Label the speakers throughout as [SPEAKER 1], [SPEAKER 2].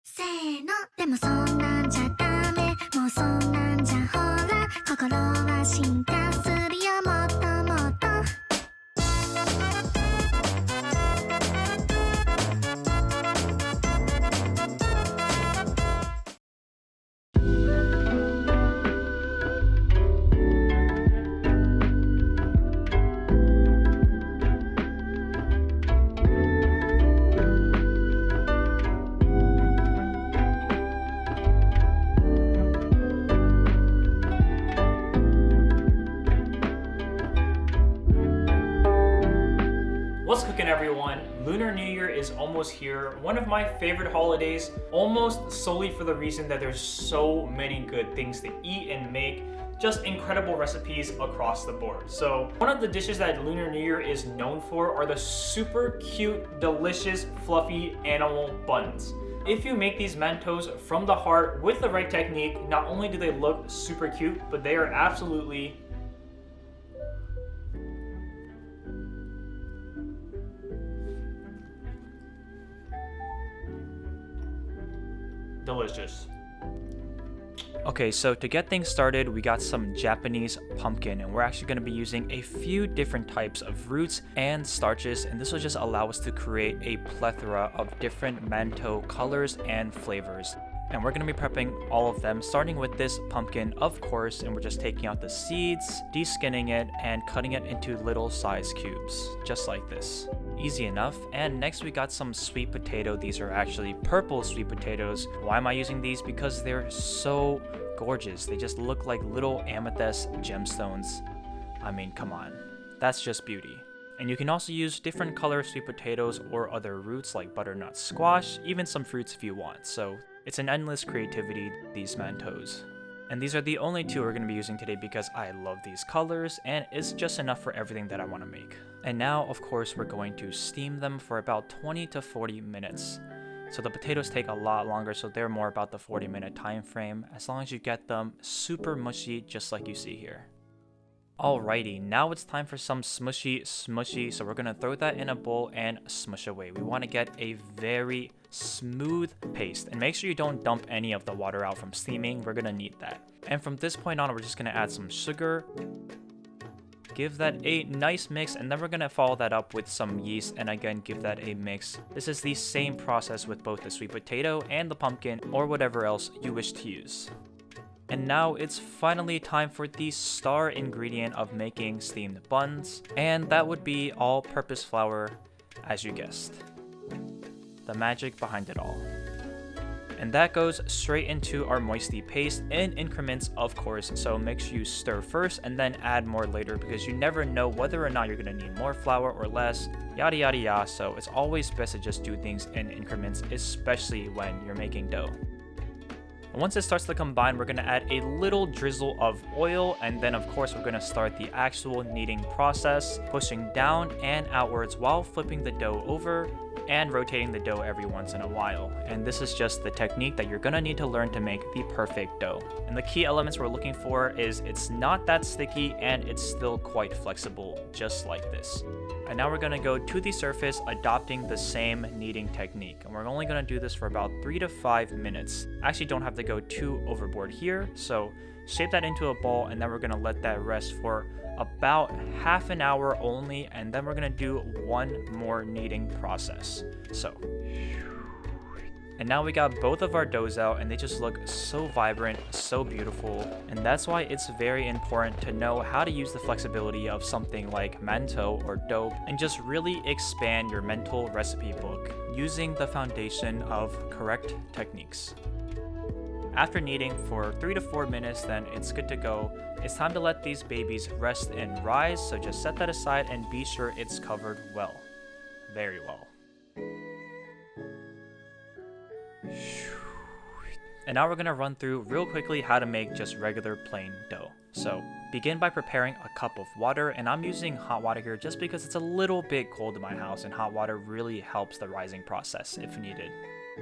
[SPEAKER 1] せーのでもそんなんじゃダメもうそんなんじゃほら心は進化するよもっともっと
[SPEAKER 2] What's cooking, everyone? Lunar New Year is almost here. One of my favorite holidays, almost solely for the reason that there's so many good things to eat and make. Just incredible recipes across the board. So one of the dishes that Lunar New Year is known for are the super cute, delicious, fluffy animal buns. If you make these mantos from the heart with the right technique, not only do they look super cute, but they are absolutely delicious. Okay, so to get things started, we got some Japanese pumpkin, and we're actually going to be using a few different types of roots and starches, and this will just allow us to create a plethora of different mantou colors and flavors. And we're going to be prepping all of them, starting with this pumpkin, of course, and we're just taking out the seeds, de-skinning it, and cutting it into little size cubes, just like this. Easy enough. And next we got some sweet potato. These are actually purple sweet potatoes. Why am I using these? Because they're so gorgeous. They just look like little amethyst gemstones. I mean, come on. That's just beauty. And you can also use different color sweet potatoes or other roots like butternut squash, even some fruits if you want. So it's an endless creativity, these mantos. And these are the only two we're going to be using today because I love these colors and it's just enough for everything that I want to make. And now, of course, we're going to steam them for about 20 to 40 minutes. So the potatoes take a lot longer, so they're more about the 40-minute time frame, as long as you get them super mushy just like you see here. Alrighty, now it's time for some smushy, so we're gonna throw that in a bowl and smush away. We want to get a very smooth paste, and make sure you don't dump any of the water out from steaming. We're gonna need that. And from this point on, we're just gonna add some sugar, give that a nice mix, and then we're gonna follow that up with some yeast and again give that a mix. This is the same process with both the sweet potato and the pumpkin or whatever else you wish to use. And now it's finally time for the star ingredient of making steamed buns, and that would be all-purpose flour, as you guessed. The magic behind it all. And that goes straight into our moisty paste in increments, of course, so make sure you stir first and then add more later because you never know whether or not you're going to need more flour or less, yada yada yada, so it's always best to just do things in increments, especially when you're making dough. Once it starts to combine, we're going to add a little drizzle of oil, and then of course we're going to start the actual kneading process, pushing down and outwards while flipping the dough over and rotating the dough every once in a while. And this is just the technique that you're going to need to learn to make the perfect dough. And the key elements we're looking for is it's not that sticky and it's still quite flexible, just like this. And now we're going to go to the surface, adopting the same kneading technique. And we're only going to do this for about 3 to 5 minutes. Actually don't have to go too overboard here, so shape that into a ball, and then we're going to let that rest for about half an hour only, and then we're going to do one more kneading process. And now we got both of our doughs out, and they just look so vibrant, so beautiful. And that's why it's very important to know how to use the flexibility of something like mantou or dough and just really expand your mental recipe book using the foundation of correct techniques. After kneading for 3 to 4 minutes, then it's good to go. It's time to let these babies rest and rise, so just set that aside and be sure it's covered well. Very well. And now we're going to run through real quickly how to make just regular plain dough. So begin by preparing a cup of water, and I'm using hot water here just because it's a little bit cold in my house and hot water really helps the rising process if needed.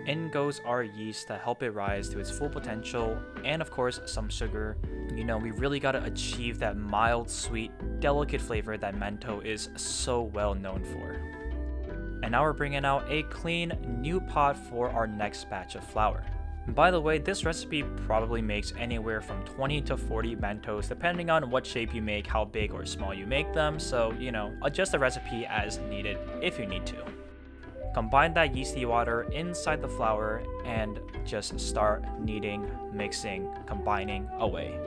[SPEAKER 2] In goes our yeast to help it rise to its full potential, and of course some sugar. You know, we really gotta achieve that mild, sweet, delicate flavor that mantou is so well known for. And now we're bringing out a clean new pot for our next batch of flour. And by the way, this recipe probably makes anywhere from 20 to 40 mantos depending on what shape you make, how big or small you make them, so adjust the recipe as needed if you need to. Combine that yeasty water inside the flour and just start kneading, mixing, combining away.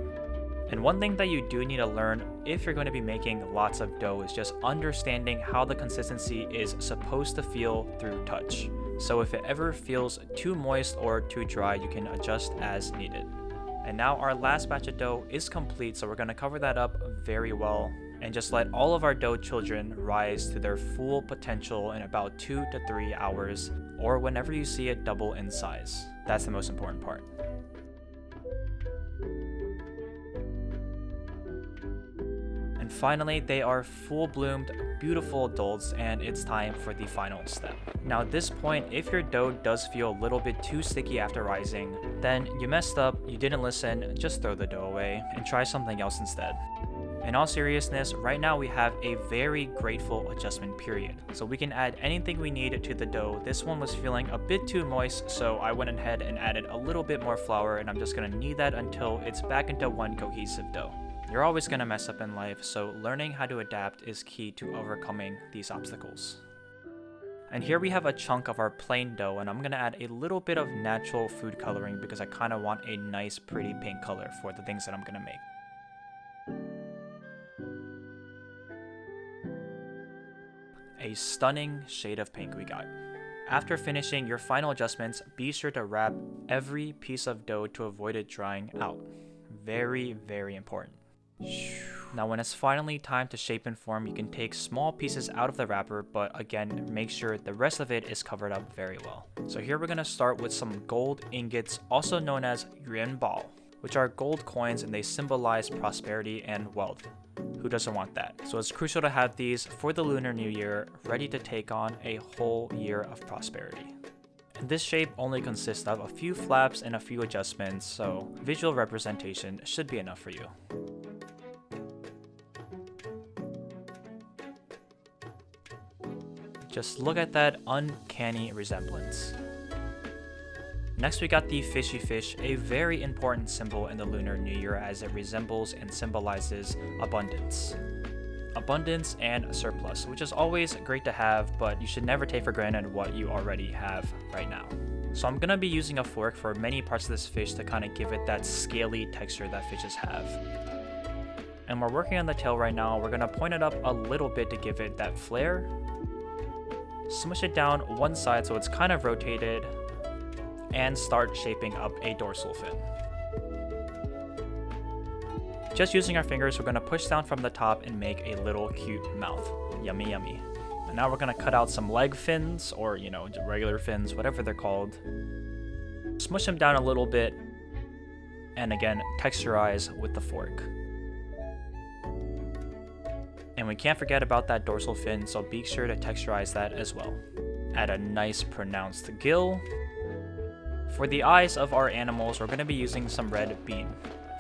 [SPEAKER 2] And one thing that you do need to learn if you're going to be making lots of dough is just understanding how the consistency is supposed to feel through touch. So if it ever feels too moist or too dry, you can adjust as needed. And now our last batch of dough is complete, so we're going to cover that up very well and just let all of our dough children rise to their full potential in about 2 to 3 hours, or whenever you see it double in size. That's the most important part. And finally, they are full-bloomed, beautiful adults, and it's time for the final step. Now at this point, if your dough does feel a little bit too sticky after rising, then you messed up, you didn't listen, just throw the dough away and try something else instead. In all seriousness, right now we have a very grateful adjustment period, so we can add anything we need to the dough. This one was feeling a bit too moist, so I went ahead and added a little bit more flour, and I'm just going to knead that until it's back into one cohesive dough. You're always going to mess up in life, so learning how to adapt is key to overcoming these obstacles. And here we have a chunk of our plain dough, and I'm going to add a little bit of natural food coloring because I kind of want a nice pretty pink color for the things that I'm going to make. A stunning shade of pink we got. After finishing your final adjustments, be sure to wrap every piece of dough to avoid it drying out. Very, very important. Now when it's finally time to shape and form, you can take small pieces out of the wrapper, but again, make sure the rest of it is covered up very well. So here we're going to start with some gold ingots, also known as yuanbao, which are gold coins, and they symbolize prosperity and wealth. Who doesn't want that? So it's crucial to have these for the Lunar New Year, ready to take on a whole year of prosperity. And this shape only consists of a few flaps and a few adjustments, so visual representation should be enough for you. Just look at that uncanny resemblance. Next we got the fishy fish, a very important symbol in the Lunar New Year as it resembles and symbolizes abundance. Abundance and surplus, which is always great to have, but you should never take for granted what you already have right now. So I'm going to be using a fork for many parts of this fish to kind of give it that scaly texture that fishes have. And we're working on the tail right now. We're going to point it up a little bit to give it that flare. Smush it down one side so it's kind of rotated, and start shaping up a dorsal fin. Just using our fingers, we're going to push down from the top and make a little cute mouth. Yummy, yummy. And now we're going to cut out some leg fins, or regular fins, whatever they're called. Smush them down a little bit, and again, texturize with the fork. And we can't forget about that dorsal fin, so be sure to texturize that as well. Add a nice pronounced gill. For the eyes of our animals, we're going to be using some red bean.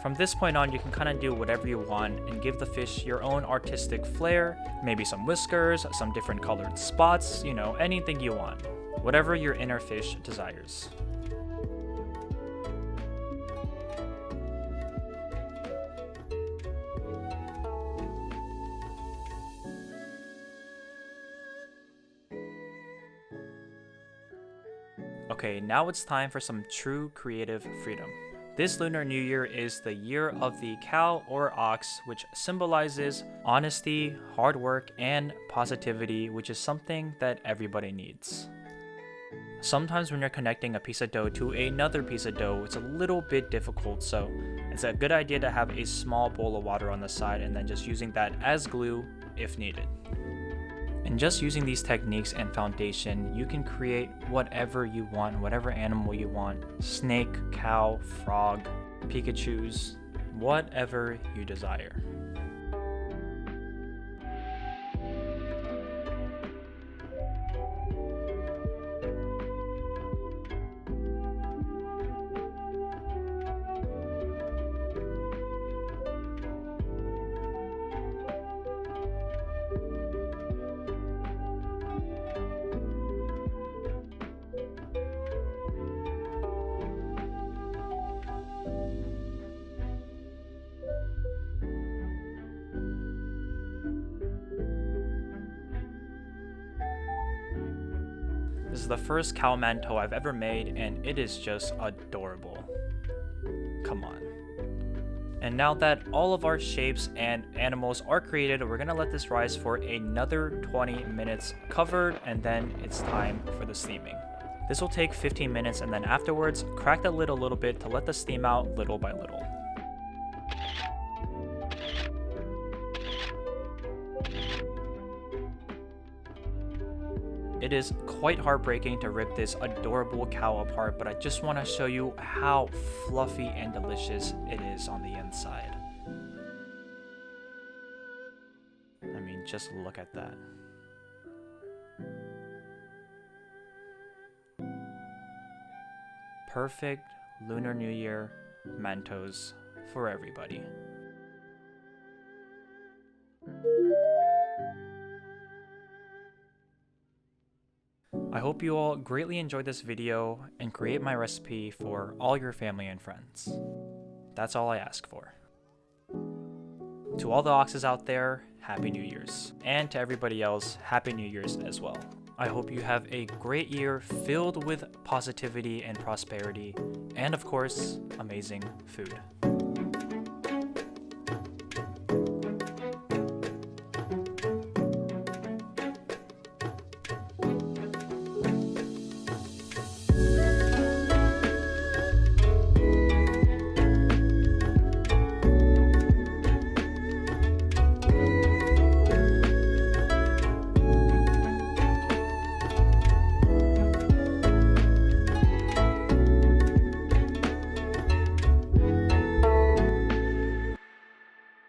[SPEAKER 2] From this point on, you can kind of do whatever you want and give the fish your own artistic flair, maybe some whiskers, some different colored spots, anything you want. Whatever your inner fish desires. Okay, now it's time for some true creative freedom. This Lunar New Year is the year of the cow or ox, which symbolizes honesty, hard work, and positivity, which is something that everybody needs. Sometimes when you're connecting a piece of dough to another piece of dough, it's a little bit difficult, so it's a good idea to have a small bowl of water on the side and then just using that as glue if needed. And just using these techniques and foundation, you can create whatever you want, whatever animal you want. Snake, cow, frog, Pikachus, whatever you desire. is the first cow mantou I've ever made, and it is just adorable. Come on. And now that all of our shapes and animals are created, we're gonna let this rise for another 20 minutes covered, and then it's time for the steaming. This will take 15 minutes, and then afterwards, crack the lid a little bit to let the steam out little by little. It is quite heartbreaking to rip this adorable cow apart, but I just want to show you how fluffy and delicious it is on the inside. I mean, just look at that. Perfect Lunar New Year Mantous for everybody. I hope you all greatly enjoyed this video and create my recipe for all your family and friends. That's all I ask for. To all the oxes out there, Happy New Year's. And to everybody else, Happy New Year's as well. I hope you have a great year filled with positivity and prosperity, and of course, amazing food.